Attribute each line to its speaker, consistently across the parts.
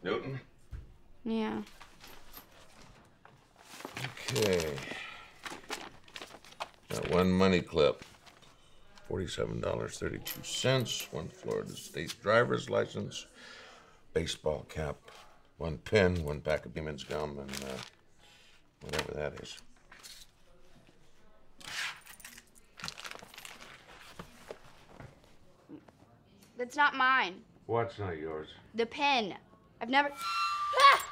Speaker 1: Newton?
Speaker 2: Yeah.
Speaker 1: Okay. Got one money clip. $47.32. One Florida State driver's license. Baseball cap. One pen. One pack of Beeman's gum. And whatever that is.
Speaker 2: That's not mine.
Speaker 1: What's not yours?
Speaker 2: The pen. I've never... Ah!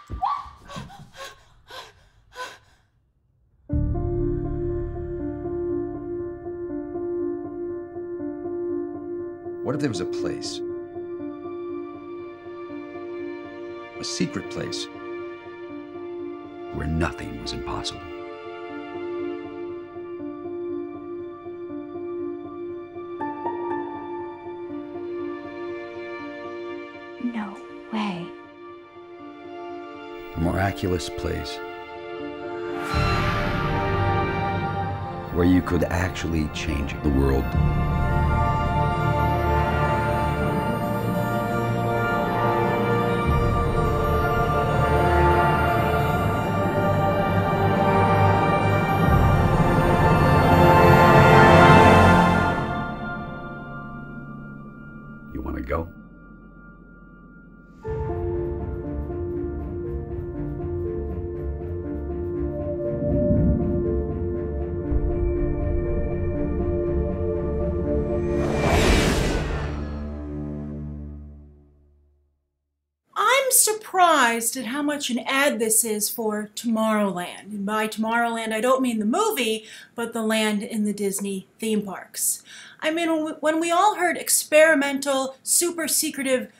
Speaker 3: What if there was a place? A secret place where nothing was impossible.
Speaker 2: No way.
Speaker 3: A miraculous place where you could actually change the world. You want to go?
Speaker 4: Surprised at how much an ad this is for Tomorrowland. And by Tomorrowland, I don't mean the movie, but the land in the Disney theme parks. I mean, when we all heard experimental, super secretive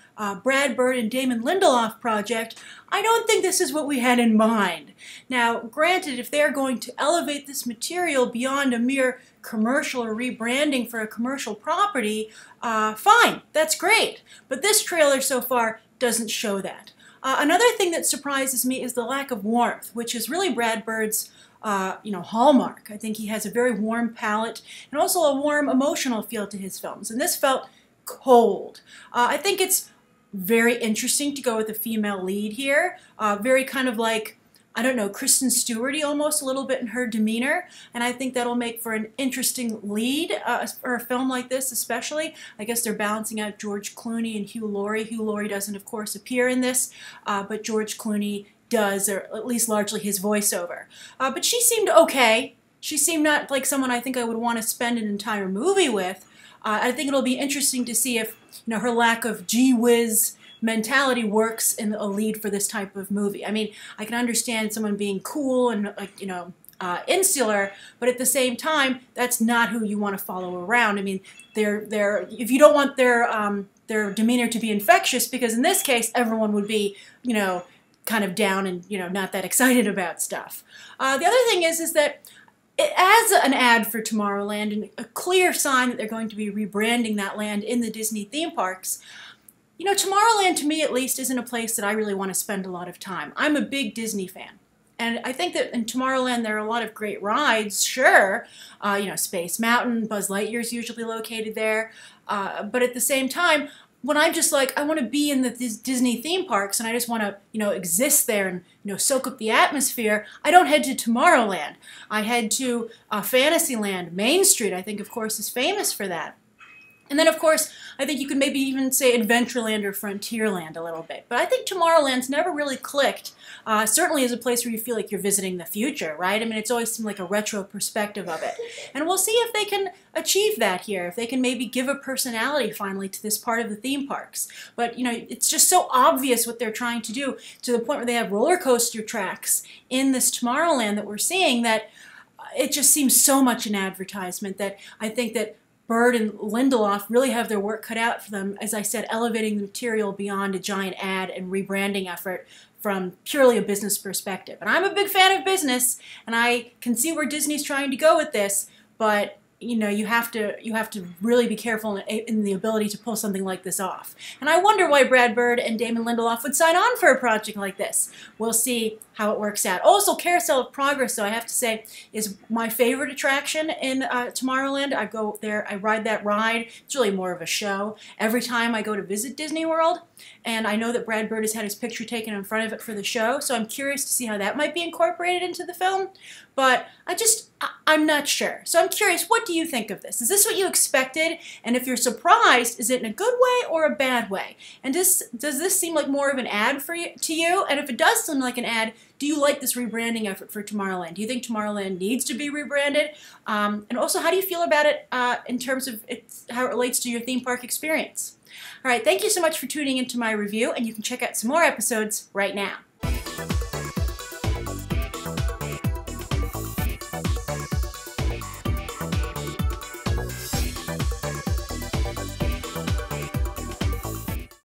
Speaker 4: Brad Bird and Damon Lindelof project, I don't think this is what we had in mind. Now, granted, if they're going to elevate this material beyond a mere commercial or rebranding for a commercial property, fine, that's great. But this trailer so far doesn't show that. Another thing that surprises me is the lack of warmth, which is really Brad Bird's hallmark. I think he has a very warm palette and also a warm emotional feel to his films. And this felt cold. I think it's very interesting to go with a female lead here. Very kind of like, I don't know, Kristen Stewart-y almost a little bit in her demeanor, and I think that'll make for an interesting lead for a film like this especially. I guess they're balancing out George Clooney and Hugh Laurie. Hugh Laurie doesn't, of course, appear in this, but George Clooney does, or at least largely his voiceover. But she seemed okay. She seemed not like someone I think I would want to spend an entire movie with. I think it'll be interesting to see if her lack of gee whiz mentality works in a lead for this type of movie. I mean, I can understand someone being cool and insular, but at the same time, that's not who you want to follow around. I mean, if you don't want their demeanor to be infectious, because in this case, everyone would be, kind of down and not that excited about stuff. The other thing is that as an ad for Tomorrowland and a clear sign that they're going to be rebranding that land in the Disney theme parks, Tomorrowland, to me at least, isn't a place that I really want to spend a lot of time. I'm a big Disney fan. And I think that in Tomorrowland there are a lot of great rides, sure. Space Mountain, Buzz Lightyear's usually located there. But at the same time, when I'm just like, I want to be in the Disney theme parks and I just want to, exist there and, soak up the atmosphere, I don't head to Tomorrowland. I head to Fantasyland. Main Street, I think, of course, is famous for that. And then, of course, I think you could maybe even say Adventureland or Frontierland a little bit. But I think Tomorrowland's never really clicked, certainly as a place where you feel like you're visiting the future, right? I mean, it's always seemed like a retro perspective of it. And we'll see if they can achieve that here, if they can maybe give a personality finally to this part of the theme parks. But, it's just so obvious what they're trying to do, to the point where they have roller coaster tracks in this Tomorrowland that we're seeing, that it just seems so much an advertisement that I think that Bird and Lindelof really have their work cut out for them, as I said, elevating the material beyond a giant ad and rebranding effort from purely a business perspective. And I'm a big fan of business, and I can see where Disney's trying to go with this, but you have to really be careful in the ability to pull something like this off. And I wonder why Brad Bird and Damon Lindelof would sign on for a project like this. We'll see how it works out. Also, Carousel of Progress, though, I have to say, is my favorite attraction in Tomorrowland. I go there, I ride that ride. It's really more of a show. Every time I go to visit Disney World, and I know that Brad Bird has had his picture taken in front of it for the show, so I'm curious to see how that might be incorporated into the film. But I'm not sure. So I'm curious, what do you think of this? Is this what you expected? And if you're surprised, is it in a good way or a bad way? And does this seem like more of an ad to you? And if it does seem like an ad, do you like this rebranding effort for Tomorrowland? Do you think Tomorrowland needs to be rebranded? And also, how do you feel about it in terms of how it relates to your theme park experience? All right, thank you so much for tuning into my review, and you can check out some more episodes right now.